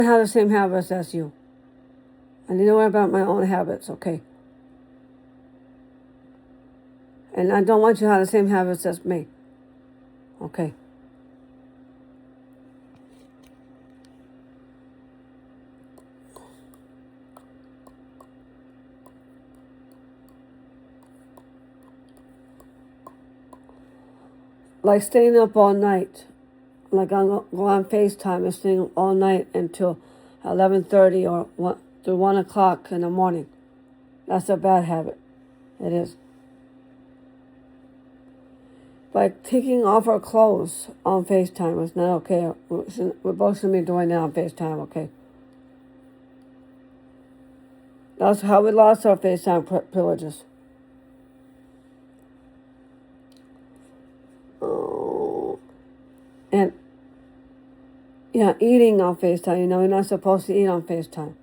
I have the same habits as you. I need to worry about my own habits, okay? And I don't want you to have the same habits as me, okay? Like staying up all night. Like I'm go on FaceTime and staying up all night until 11:30 or 1 o'clock in the morning. That's a bad habit. It is. Like taking off our clothes on FaceTime is not okay. We both shouldn't be doing that on FaceTime, okay? That's how we lost our FaceTime privileges. Oh. And yeah, eating on FaceTime. You know, you're not supposed to eat on FaceTime.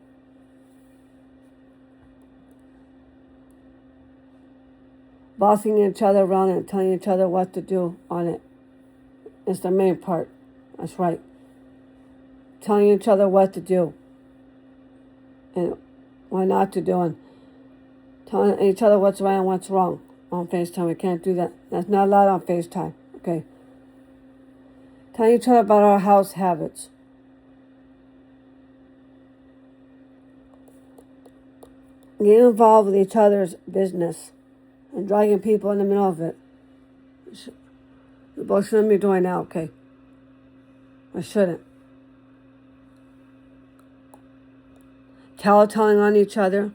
Bossing each other around and telling each other what to do on it is the main part. That's right. Telling each other what to do and what not to do, and telling each other what's right and what's wrong on FaceTime. We can't do that. That's not allowed on FaceTime, okay? Telling each other about our house habits. Getting involved with each other's business and dragging people in the middle of it. We both shouldn't be doing that, okay? I shouldn't. Tattletailing on each other.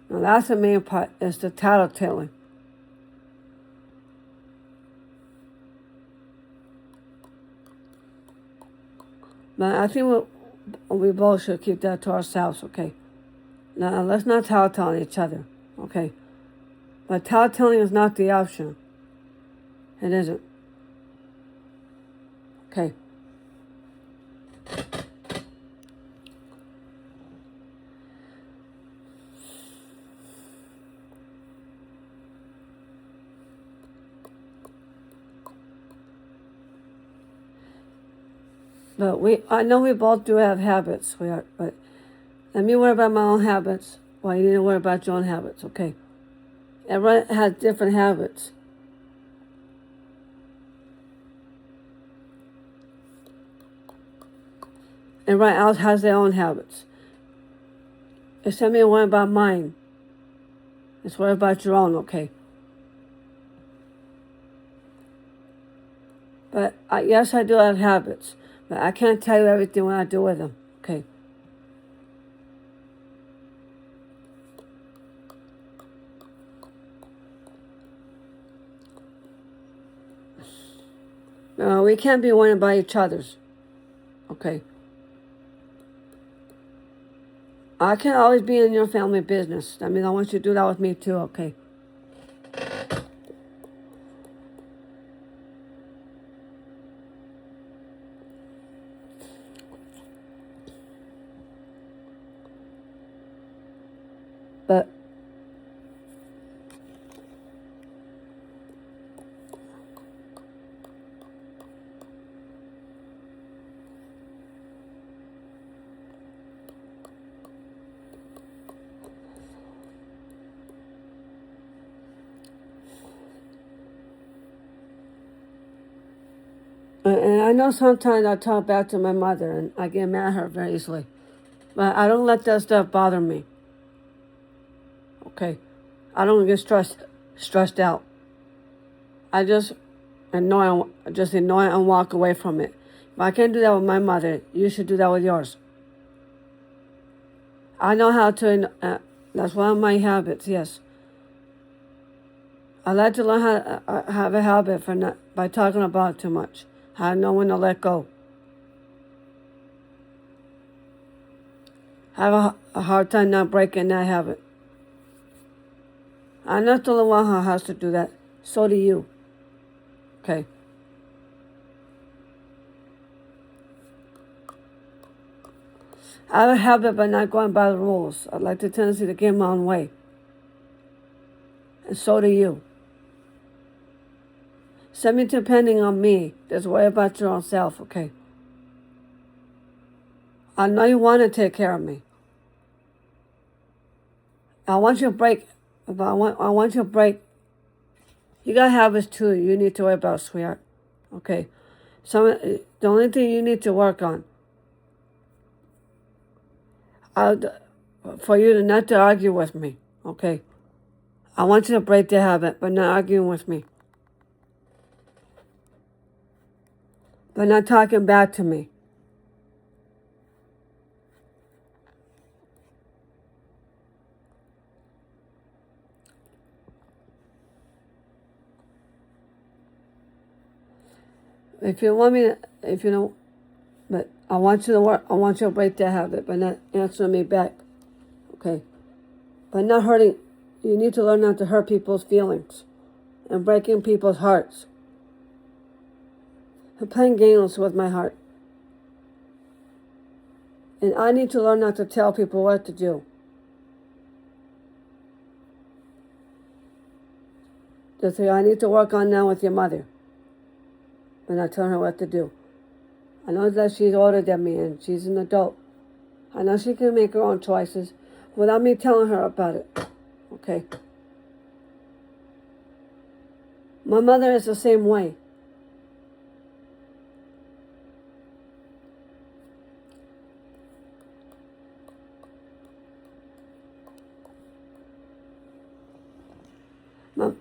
Now that's the main part, is the tattletaling. But I think we both should keep that to ourselves, okay? Now let's not tattletale on each other, okay? But tattletaling is not the option. It isn't. Okay. But I know we both do have habits, sweetheart, but let me worry about my own habits while you need to worry about your own habits, okay? Everyone has different habits. Everyone else has their own habits. Instead of me worrying about mine, let's worry about your own, okay? But yes, I do have habits, but I can't tell you everything what I do with them, okay? We can't be worrying about each other's, okay? I can't always be in your family business. I mean, I want you to do that with me too, okay? But and I know sometimes I talk back to my mother and I get mad at her very easily. But I don't let that stuff bother me. Okay? I don't get stressed out. I just ignore it and walk away from it. If I can't do that with my mother, you should do that with yours. I know how to, that's one of my habits, yes. I like to learn how to have a habit by talking about it too much. How to know when to let go. I have a hard time not breaking that habit. I'm not the only one who has to do that. So do you. Okay. I have a habit by not going by the rules. I like the tendency to get my own way. And so do you. Semi-depending on me. Just worry about your own self, okay? I know you want to take care of me. I want you to break, but I want you to break. You got habits too you need to worry about, sweetheart. Okay. The only thing you need to work on, for you to not to argue with me. Okay. I want you to break the habit, but not arguing with me. But not talking back to me. If you want me to, if you don't, but I want you to work, I want you to break that habit, but not answering me back. Okay. But not hurting, you need to learn not to hurt people's feelings and breaking people's hearts. And playing games with my heart. And I need to learn not to tell people what to do. That's what I need to work on now with your mother. But not telling her what to do. I know that she's older than me and she's an adult. I know she can make her own choices without me telling her about it. Okay? My mother is the same way.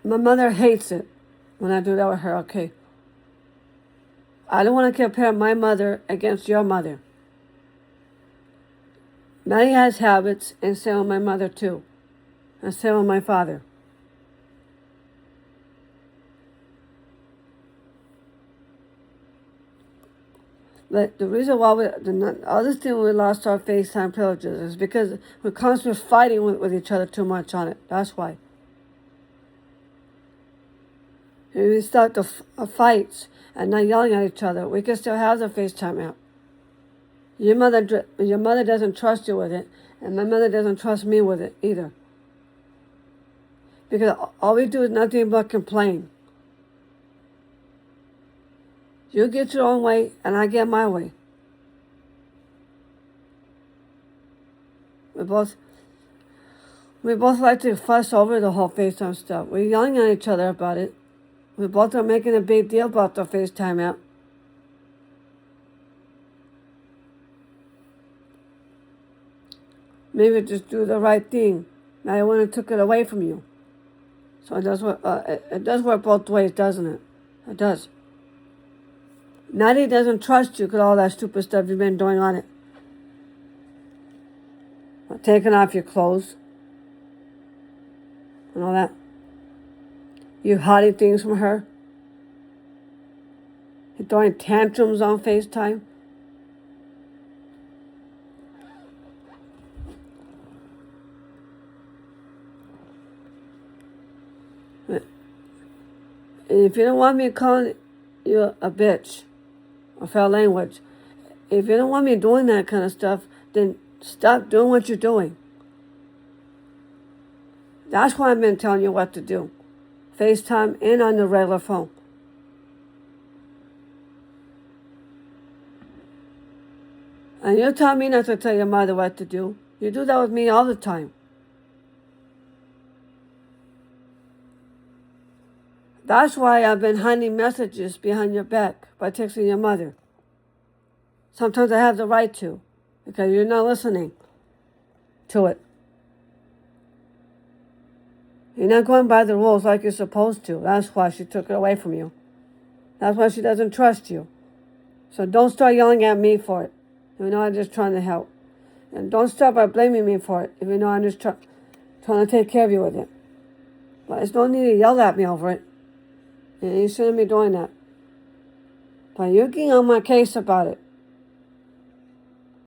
My mother hates it when I do that with her. Okay. I don't want to compare my mother against your mother. Maddie has habits, and so will my mother too. And so will my father. But the reason why the other thing we lost our FaceTime privileges is because we're constantly fighting with each other too much on it. That's why. If we start the fights and not yelling at each other, we can still have the FaceTime app. Your mother doesn't trust you with it, and my mother doesn't trust me with it either. Because all we do is nothing but complain. You get your own way, and I get my way. We both like to fuss over the whole FaceTime stuff. We're yelling at each other about it. We both are making a big deal about the FaceTime app. Maybe just do the right thing. Now I went and took it away from you. So it does work both ways, doesn't it? It does. Natty doesn't trust you because all that stupid stuff you've been doing on it. Taking off your clothes and all that. You hiding things from her. You're throwing tantrums on FaceTime. And if you don't want me calling you a bitch, or foul language, if you don't want me doing that kind of stuff, then stop doing what you're doing. That's why I've been telling you what to do. FaceTime and on the regular phone. And you tell me not to tell your mother what to do. You do that with me all the time. That's why I've been hiding messages behind your back by texting your mother. Sometimes I have the right to, because you're not listening to it. You're not going by the rules like you're supposed to. That's why she took it away from you. That's why she doesn't trust you. So don't start yelling at me for it. You know I'm just trying to help. And don't start by blaming me for it if you know I'm just trying to take care of you with it. But there's no need to yell at me over it. And you shouldn't be doing that. But you getting on my case about it.